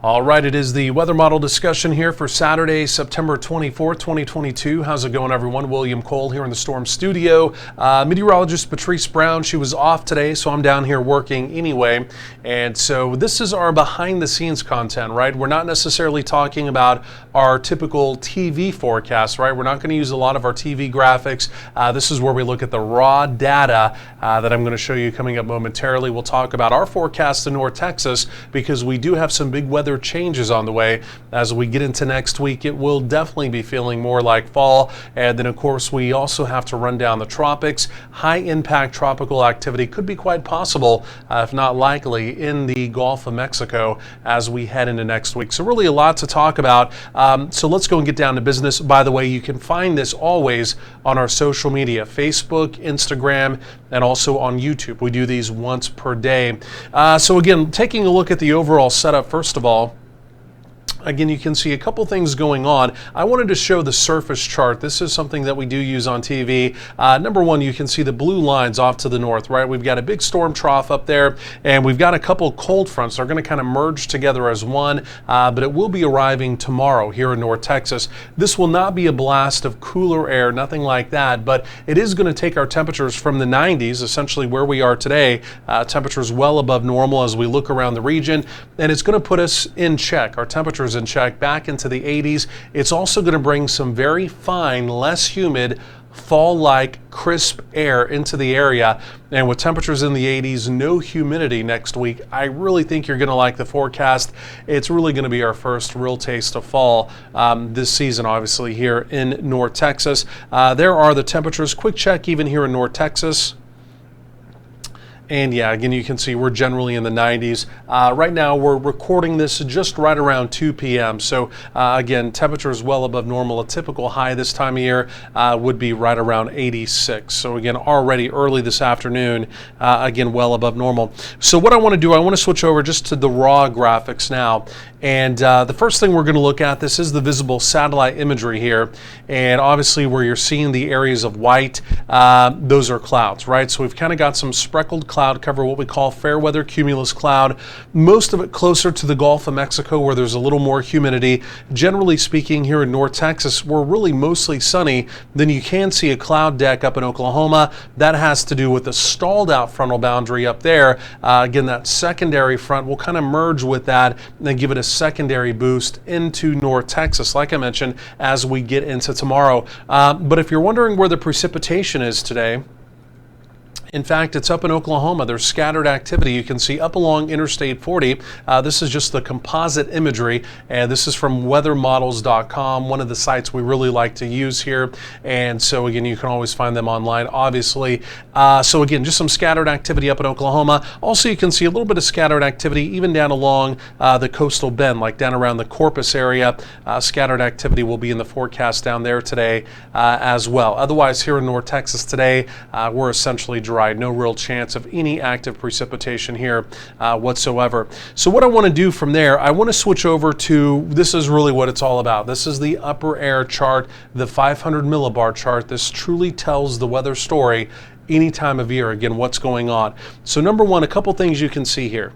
All right, it is the weather model discussion here for Saturday, September 24th, 2022. How's it going, everyone? William Cole here in the Storm Studio. Meteorologist Patrice Brown, she was off today, so I'm down here working anyway. And so this is our behind-the-scenes content, right? We're not necessarily talking about our typical TV forecast, right? We're not going to use a lot of our TV graphics. This is where we look at the raw data that I'm going to show you coming up momentarily. We'll talk about our forecast in North Texas because we do have some big weather changes on the way. As we get into next week, it will definitely be feeling more like fall. And then of course we also have to run down the tropics. High impact tropical activity could be quite possible, if not likely, in the Gulf of Mexico as we head into next week. So really a lot to talk about. So let's go and get down to business. By the way, you can find this always on our social media, Facebook, Instagram, and also on YouTube. We do these once per day. So again, taking a look at the overall setup, first of all, again, you can see a couple things going on. I wanted to show the surface chart. This is something that we do use on TV. Number one, you can see the blue lines off to the north, right? We've got a big storm trough up there, and we've got a couple cold fronts. They're going to kind of merge together as one, but it will be arriving tomorrow here in North Texas. This will not be a blast of cooler air, nothing like that, but it is going to take our temperatures from the 90s, essentially where we are today, temperatures well above normal as we look around the region, and it's going to put us in check. Our temperatures in check back into the 80s. It's also going to bring some very fine, less humid, fall-like crisp air into the area, and with temperatures in the 80s, no humidity next week, I really think you're going to like the forecast. It's really going to be our first real taste of fall this season, obviously, here in North Texas. There are the temperatures. Quick check even here in North Texas. And yeah, again, you can see we're generally in the 90s. Right now, we're recording this just right around 2 p.m. So again, temperatures well above normal. A typical high this time of year would be right around 86. So again, already early this afternoon, again, well above normal. So what I want to do, I want to switch over just to the raw graphics now. And the first thing we're going to look at, this is the visible satellite imagery here. And obviously where you're seeing the areas of white, those are clouds, right? So we've kind of got some spreckled cloud cover, what we call fair weather cumulus cloud, most of it closer to the Gulf of Mexico where there's a little more humidity. Generally speaking, here in North Texas, we're really mostly sunny. Then you can see a cloud deck up in Oklahoma. That has to do with the stalled out frontal boundary up there. Again, that secondary front will kind of merge with that and then give it a secondary boost into North Texas, like I mentioned, as we get into tomorrow. But if you're wondering where the precipitation is today, in fact, it's up in Oklahoma. There's scattered activity. You can see up along Interstate 40. This is just the composite imagery, and this is from weathermodels.com, one of the sites we really like to use here. And so again, you can always find them online, obviously. So again, just some scattered activity up in Oklahoma. Also, you can see a little bit of scattered activity even down along the coastal bend, like down around the Corpus area. Scattered activity will be in the forecast down there today as well. Otherwise, here in North Texas today, we're essentially dry. No real chance of any active precipitation here whatsoever. So what I want to do from there, I want to switch over to, this is really what it's all about. This is the upper air chart, the 500 millibar chart. This truly tells the weather story any time of year, again, what's going on. So number one, a couple things you can see here.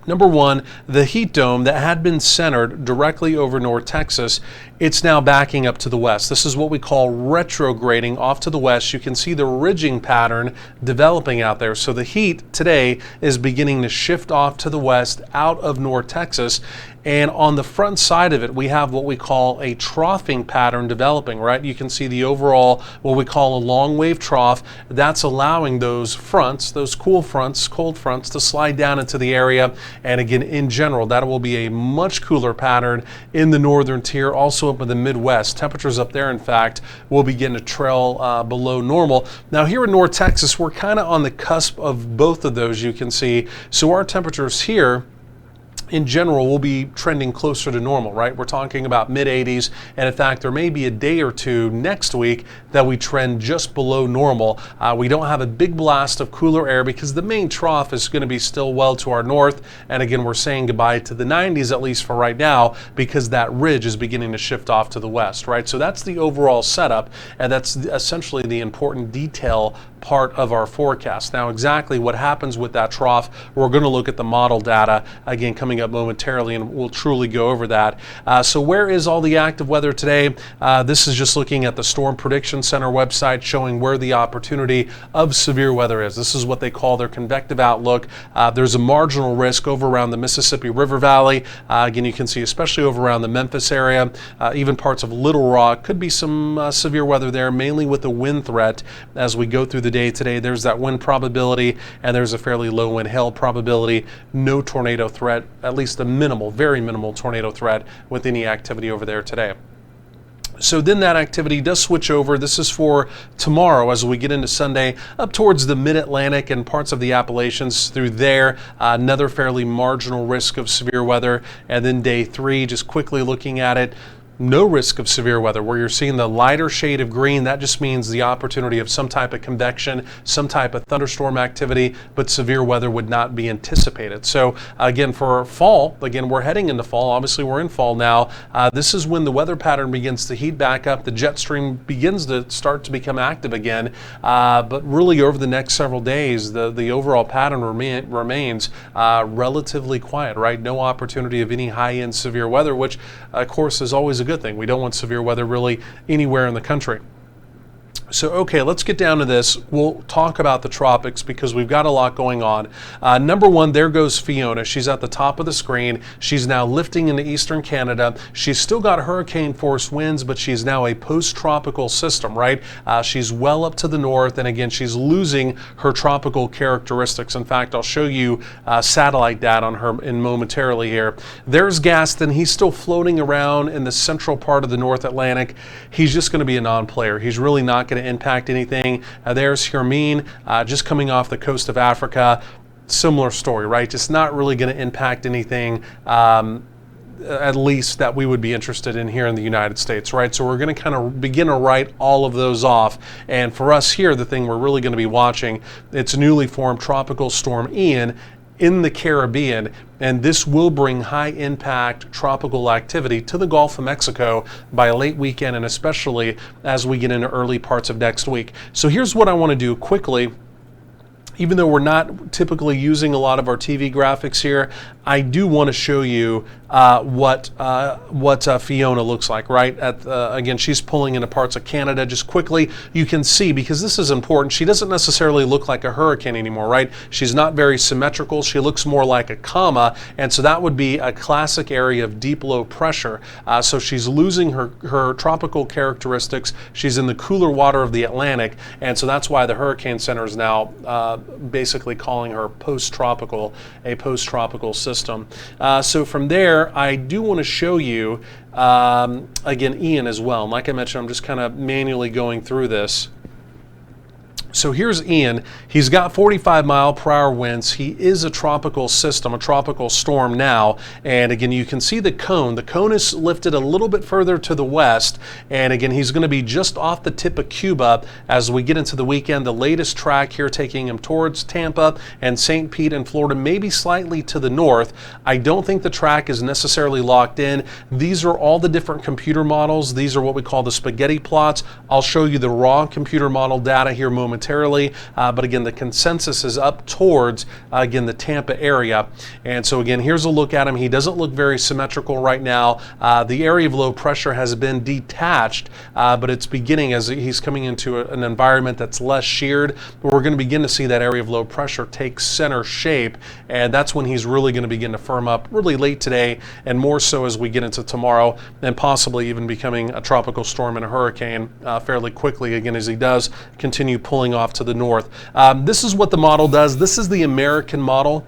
Number one, the heat dome that had been centered directly over North Texas, it's now backing up to the west. This is what we call retrograding off to the west. You can see the ridging pattern developing out there. So the heat today is beginning to shift off to the west out of North Texas. And on the front side of it, we have what we call a troughing pattern developing, right? You can see the overall, what we call a long wave trough. That's allowing those fronts, those cold fronts, to slide down into the area. And again, in general, that will be a much cooler pattern in the northern tier, also up in the Midwest. Temperatures up there, in fact, will begin to trail below normal. Now here in North Texas, we're kind of on the cusp of both of those, you can see. So our temperatures here, in general, we'll be trending closer to normal, right? We're talking about mid 80s, and in fact, there may be a day or two next week that we trend just below normal. We don't have a big blast of cooler air because the main trough is going to be still well to our north. And again, we're saying goodbye to the 90s, at least for right now, because that ridge is beginning to shift off to the west, right? So that's the overall setup, and that's essentially the important detail part of our forecast. Now, exactly what happens with that trough, we're going to look at the model data again coming up momentarily, and we'll truly go over that. So where is all the active weather today? This is just looking at the Storm Prediction Center website showing where the opportunity of severe weather is. This is what they call their Convective Outlook. There's a marginal risk over around the Mississippi River Valley. Again, you can see especially over around the Memphis area, even parts of Little Rock, could be some severe weather there, mainly with the wind threat as we go through the day today. There's that wind probability, and there's a fairly low wind hail probability. No tornado threat, at least a minimal, very minimal tornado threat with any activity over there today. So then that activity does switch over. This is for tomorrow as we get into Sunday up towards the mid-Atlantic and parts of the Appalachians through there. Another fairly marginal risk of severe weather. And then day 3, just quickly looking at it, no risk of severe weather. Where you're seeing the lighter shade of green, that just means the opportunity of some type of convection, some type of thunderstorm activity, but severe weather would not be anticipated. So again, for fall, again, we're heading into fall. Obviously, we're in fall now. This is when the weather pattern begins to heat back up. The jet stream begins to start to become active again. But really over the next several days, the overall pattern remains relatively quiet, right? No opportunity of any high-end severe weather, which of course is always a good thing. We don't want severe weather really anywhere in the country. So, okay, let's get down to this. We'll talk about the tropics because we've got a lot going on. Number one, there goes Fiona. She's at the top of the screen. She's now lifting into eastern Canada. She's still got hurricane force winds, but she's now a post-tropical system, right? She's well up to the north, and again, she's losing her tropical characteristics. In fact, I'll show you satellite data on her momentarily here. There's Gaston. He's still floating around in the central part of the North Atlantic. He's just going to be a non-player. He's really not going to impact anything. There's Hermine, just coming off the coast of Africa. Similar story, right? Just not really going to impact anything, at least that we would be interested in here in the United States, right? So we're going to kind of begin to write all of those off. And for us here, the thing we're really going to be watching, it's newly formed Tropical Storm Ian in the Caribbean, and this will bring high impact tropical activity to the Gulf of Mexico by late weekend, and especially as we get into early parts of next week. So here's what I want to do quickly. Even though we're not typically using a lot of our TV graphics here, I do want to show you what Fiona looks like, right? Again, she's pulling into parts of Canada. Just quickly, you can see, because this is important, she doesn't necessarily look like a hurricane anymore, right? She's not very symmetrical. She looks more like a comma, and so that would be a classic area of deep low pressure. So she's losing her tropical characteristics. She's in the cooler water of the Atlantic, and so that's why the Hurricane Center is now basically calling her post-tropical, a post-tropical system. So from there, I do want to show you, again, Ian as well. And like I mentioned, I'm just kind of manually going through this. So here's Ian. He's got 45-mile-per-hour winds. He is a tropical system, a tropical storm now. And again, you can see the cone. The cone is lifted a little bit further to the west. And again, he's going to be just off the tip of Cuba as we get into the weekend. The latest track here taking him towards Tampa and St. Pete in Florida, maybe slightly to the north. I don't think the track is necessarily locked in. These are all the different computer models. These are what we call the spaghetti plots. I'll show you the raw computer model data here momentarily. But again, the consensus is up towards, again, the Tampa area. And so again, here's a look at him. He doesn't look very symmetrical right now. The area of low pressure has been detached, but it's beginning as he's coming into an environment that's less sheared. We're going to begin to see that area of low pressure take center shape, and that's when he's really going to begin to firm up really late today, and more so as we get into tomorrow, and possibly even becoming a tropical storm and a hurricane fairly quickly, again, as he does continue pulling off to the north. This is what the model does. This is the American model.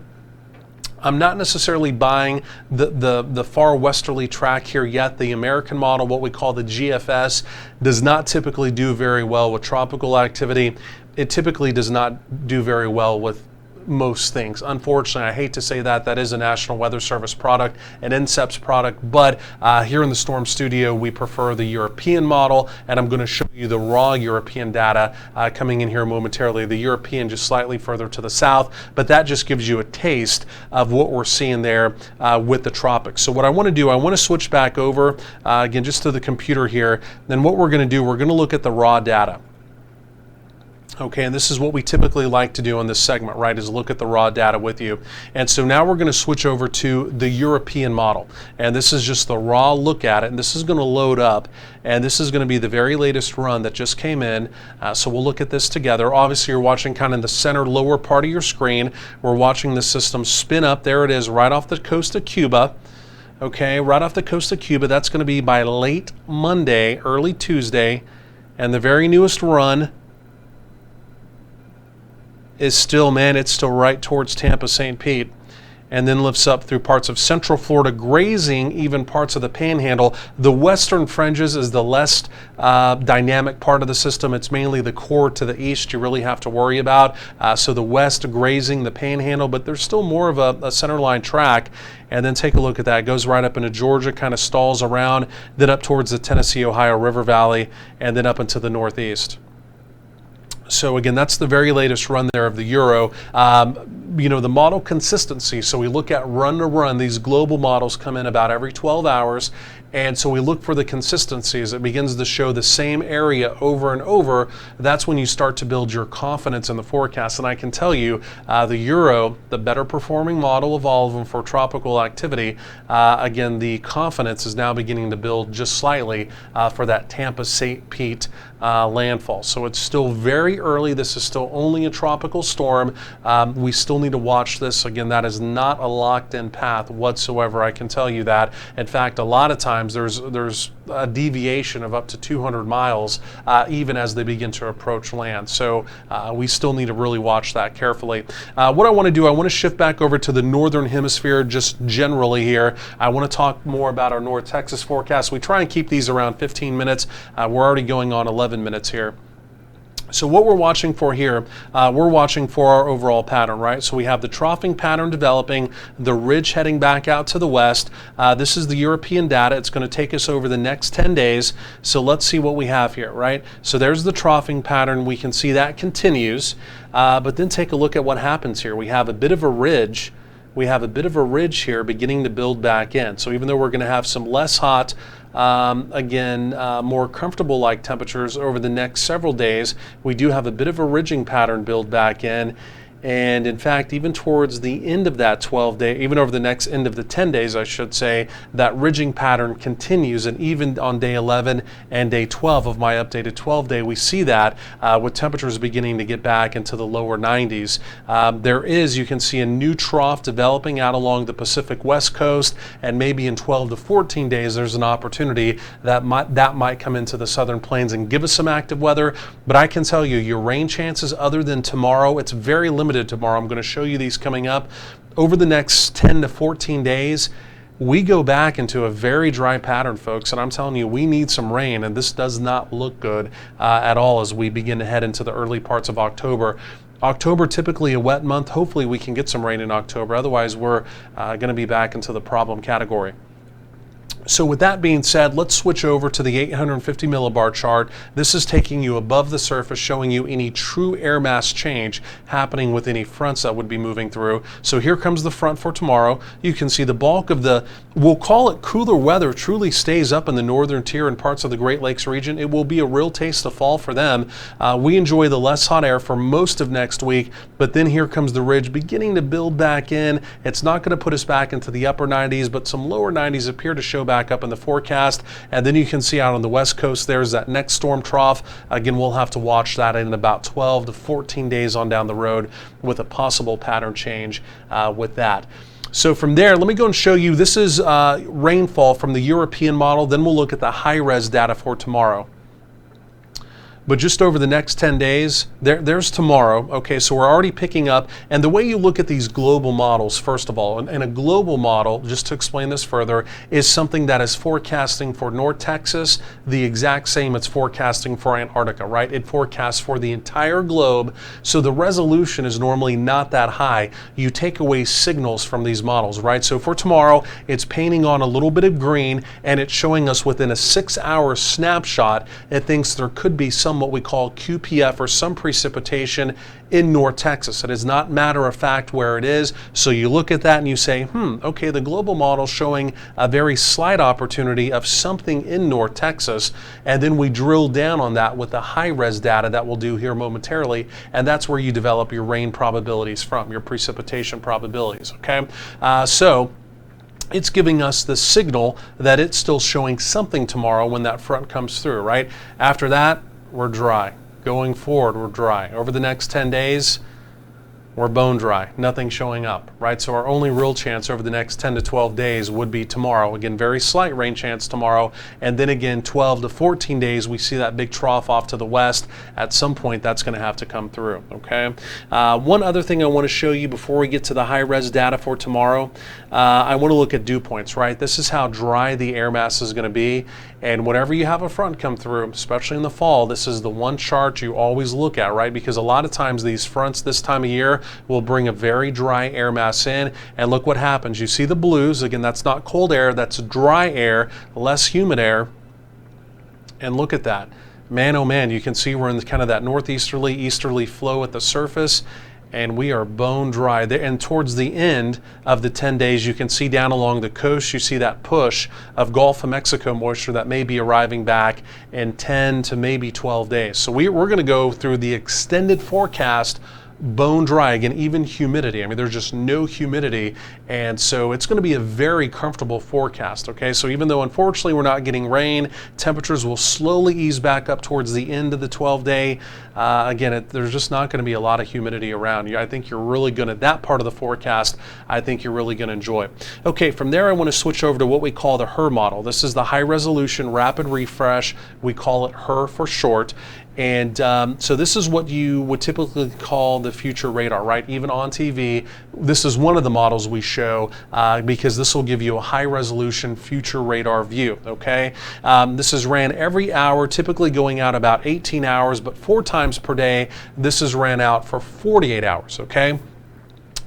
I'm not necessarily buying the far westerly track here yet. The American model, what we call the GFS, does not typically do very well with tropical activity. It typically does not do very well with most things. Unfortunately, I hate to say that, that is a National Weather Service product, an NCEPS product, but here in the Storm Studio, we prefer the European model, and I'm going to show you the raw European data coming in here momentarily. The European just slightly further to the south, but that just gives you a taste of what we're seeing there with the tropics. So what I want to do, I want to switch back over again just to the computer here. Then what we're going to do, we're going to look at the raw data. Okay, and this is what we typically like to do in this segment, right, is look at the raw data with you. And so now we're going to switch over to the European model. And this is just the raw look at it, and this is going to load up. And this is going to be the very latest run that just came in. So we'll look at this together. Obviously, you're watching kind of in the center lower part of your screen. We're watching the system spin up. There it is, right off the coast of Cuba. Okay, right off the coast of Cuba. That's going to be by late Monday, early Tuesday. And the very newest run is still, man, it's still right towards Tampa, St. Pete, and then lifts up through parts of Central Florida, grazing even parts of the Panhandle. The western fringes is the less dynamic part of the system. It's mainly the core to the east you really have to worry about. So the west grazing the Panhandle, but there's still more of a centerline track. And then take a look at that. It goes right up into Georgia, kind of stalls around, then up towards the Tennessee-Ohio River Valley, and then up into the northeast. So again, that's the very latest run there of the Euro. You know, the model consistency, so we look at run to run. These global models come in about every 12 hours. And so we look for the consistency as it begins to show the same area over and over. That's when you start to build your confidence in the forecast. And I can tell you, the Euro, the better performing model of all of them for tropical activity, again, the confidence is now beginning to build just slightly for that Tampa St. Pete landfall. So it's still very early. This is still only a tropical storm. We still need to watch this. Again, that is not a locked in path whatsoever. I can tell you that. In fact, a lot of times there's a deviation of up to 200 miles even as they begin to approach land. So we still need to really watch that carefully. What I want to do, I want to shift back over to the northern hemisphere just generally here. I want to talk more about our North Texas forecast. We try and keep these around 15 minutes. We're already going on 11 minutes here. So what we're watching for here, we're watching for our overall pattern, right? So we have the troughing pattern developing, the ridge heading back out to the west. This is the European data. It's going to take us over the next 10 days. So let's see what we have here, right? So there's the troughing pattern. We can see that continues, but then take a look at what happens here. We have a bit of a ridge. We have a bit of a ridge here beginning to build back in. So even though we're going to have some less hot, more comfortable like temperatures over the next several days, we do have a bit of a ridging pattern build back in. And in fact, even towards the end of that 12-day, even over the next end of the 10 days, I should say, that ridging pattern continues. And even on day 11 and day 12 of my updated 12-day, we see that with temperatures beginning to get back into the lower 90s. There is, you can see a new trough developing out along the Pacific West Coast, and maybe in 12 to 14 days, there's an opportunity that might come into the southern plains and give us some active weather. But I can tell you, your rain chances other than tomorrow, it's very limited tomorrow. I'm going to show you these coming up. Over the next 10 to 14 days, we go back into a very dry pattern, folks, and I'm telling you, we need some rain, and this does not look good at all as we begin to head into the early parts of October. October, typically a wet month. Hopefully we can get some rain in October. Otherwise, we're going to be back into the problem category. So with that being said, let's switch over to the 850 millibar chart. This is taking you above the surface, showing you any true air mass change happening with any fronts that would be moving through. So here comes the front for tomorrow. You can see the bulk of the, we'll call it cooler weather, truly stays up in the northern tier and parts of the Great Lakes region. It will be a real taste of fall for them. We enjoy the less hot air for most of next week, but then here comes the ridge beginning to build back in. It's not going to put us back into the upper 90s, but some lower 90s appear to show back up in the forecast. And then you can see out on the west coast, there's that next storm trough. Again, we'll have to watch that in about 12 to 14 days on down the road with a possible pattern change with that. So from there, let me go and show you, this is rainfall from the European model. Then we'll look at the high-res data for tomorrow. But just over the next 10 days, there's tomorrow. Okay, so we're already picking up. And the way you look at these global models, first of all, and a global model, just to explain this further, is something that is forecasting for North Texas the exact same it's forecasting for Antarctica, right? It forecasts for the entire globe. So the resolution is normally not that high. You take away signals from these models, right? So for tomorrow, it's painting on a little bit of green, and it's showing us within a 6-hour snapshot, it thinks there could be some what we call QPF, or some precipitation in North Texas. It is not matter of fact where it is. So you look at that and you say, okay, the global model showing a very slight opportunity of something in North Texas. And then we drill down on that with the high-res data that we'll do here momentarily. And that's where you develop your rain probabilities from, your precipitation probabilities, okay? So it's giving us the signal that it's still showing something tomorrow when that front comes through, right? After that, we're dry. Going forward, we're dry. Over the next 10 days, we're bone dry, nothing showing up, right? So our only real chance over the next 10 to 12 days would be tomorrow. Again, very slight rain chance tomorrow. And then again, 12 to 14 days, we see that big trough off to the west. At some point, that's going to have to come through, okay? One other thing I want to show you before we get to the high-res data for tomorrow, I want to look at dew points, right? This is how dry the air mass is going to be. And whenever you have a front come through, especially in the fall, this is the one chart you always look at, right? Because a lot of times these fronts this time of year will bring a very dry air mass in. And look what happens. You see the blues. Again, that's not cold air, that's dry air, less humid air. And look at that. Man, oh man, you can see we're in kind of that northeasterly, easterly flow at the surface. And we are bone dry. And towards the end of the 10 days, you can see down along the coast, you see that push of Gulf of Mexico moisture that may be arriving back in 10 to maybe 12 days. So we're going to go through the extended forecast bone dry. Again, even humidity. I mean, there's just no humidity. And so it's going to be a very comfortable forecast. Okay, so even though unfortunately we're not getting rain, temperatures will slowly ease back up towards the end of the 12-day. Again, there's just not going to be a lot of humidity around. I think you're really going to, that part of the forecast, I think you're really going to enjoy. Okay, from there I want to switch over to what we call the HRR model. This is the high resolution rapid refresh. We call it HRR for short. And so this is what you would typically call the future radar, right? Even on TV, this is one of the models we show because this will give you a high resolution future radar view, okay? This is ran every hour, typically going out about 18 hours, but 4 times per day. This is ran out for 48 hours, okay?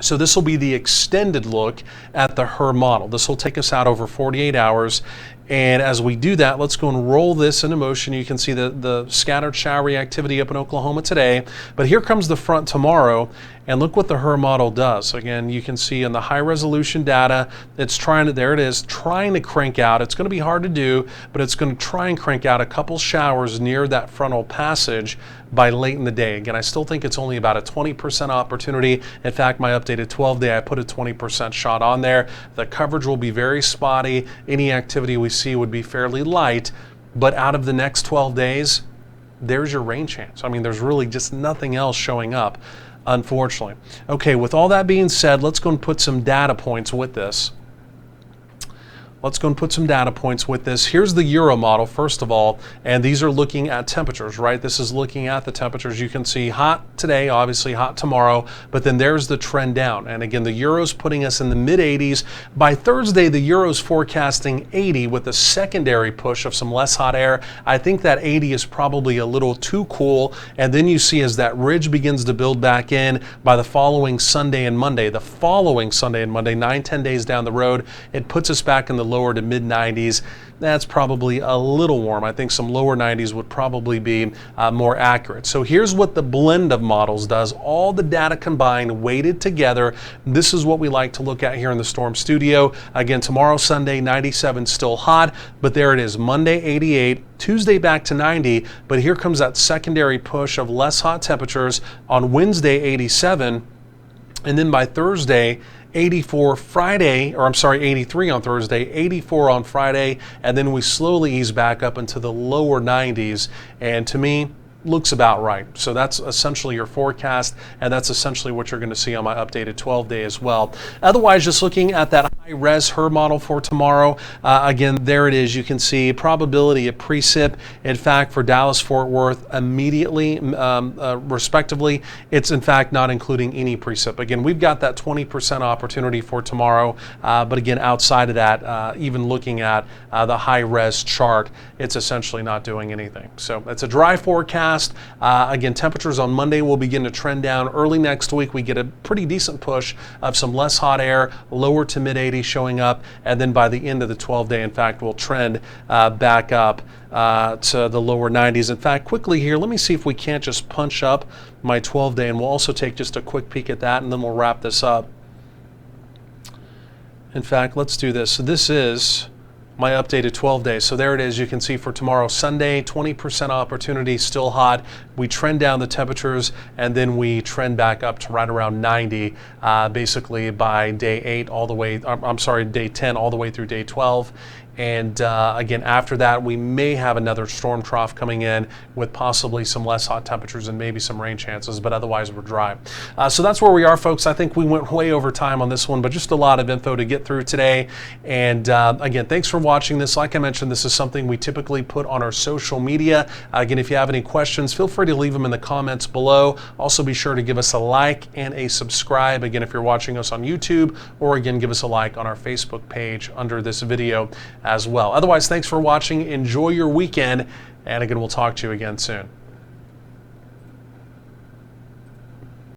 So this will be the extended look at the HRR model. This will take us out over 48 hours. And as we do that, let's go and roll this into motion. You can see the scattered showery activity up in Oklahoma today. But here comes the front tomorrow. And look what the HRR model does. Again, you can see in the high resolution data, it's trying to, there it is, trying to crank out. It's going to be hard to do, but it's going to try and crank out a couple showers near that frontal passage by late in the day. Again, I still think it's only about a 20% opportunity. In fact, my updated 12-day, I put a 20% shot on there. The coverage will be very spotty. Any activity we see would be fairly light, but out of the next 12 days, there's your rain chance. I mean, there's really just nothing else showing up, unfortunately. Okay, with all that being said, let's go and put some data points with this. Let's go and put some data points with this. Here's the Euro model, first of all, and these are looking at temperatures, right? This is looking at the temperatures. You can see hot today, obviously hot tomorrow, but then there's the trend down. And again, the Euro's putting us in the mid-80s. By Thursday, the Euro's forecasting 80 with a secondary push of some less hot air. I think that 80 is probably a little too cool. And then you see as that ridge begins to build back in by the following Sunday and Monday, 9-10 days down the road, it puts us back in the lower to mid 90s. That's probably a little warm. I think some lower 90s would probably be more accurate. So here's what the blend of models does. All the data combined, weighted together. This is what we like to look at here in the Storm Studio. Again, tomorrow, Sunday, 97, still hot, but there it is. Monday, 88. Tuesday back to 90, but here comes that secondary push of less hot temperatures on Wednesday, 87. And then by Thursday, 84 Friday, or I'm sorry, 83 on Thursday, 84 on Friday, and then we slowly ease back up into the lower 90s. And to me, looks about right. So that's essentially your forecast, and that's essentially what you're going to see on my updated 12-day as well. Otherwise, just looking at that Res her model for tomorrow. Again, there it is. You can see probability of precip. In fact, for Dallas Fort Worth, immediately, respectively, it's in fact not including any precip. Again, we've got that 20% opportunity for tomorrow. But again, outside of that, even looking at the high res chart, it's essentially not doing anything. So it's a dry forecast. Again, temperatures on Monday will begin to trend down. Early next week, we get a pretty decent push of some less hot air, lower to mid 80s showing up, and then by the end of the 12-day, in fact, we'll trend back up to the lower 90s. In fact, quickly here, let me see if we can't just punch up my 12-day, and we'll also take just a quick peek at that, and then we'll wrap this up. In fact, let's do this. So this is my updated 12 days. So there it is. You can see for tomorrow, Sunday, 20% opportunity, still hot. We trend down the temperatures, and then we trend back up to right around 90, basically by day 8 all the way, I'm sorry, day 10 all the way through day 12. And again, after that, we may have another storm trough coming in with possibly some less hot temperatures and maybe some rain chances, but otherwise we're dry. So that's where we are, folks. I think we went way over time on this one, but just a lot of info to get through today. And again, thanks for watching this. Like I mentioned, this is something we typically put on our social media. Again, if you have any questions, feel free to leave them in the comments below. Also, be sure to give us a like and a subscribe. Again, if you're watching us on YouTube, or again, give us a like on our Facebook page under this video as well. Otherwise, thanks for watching. Enjoy your weekend, and again, we'll talk to you again soon.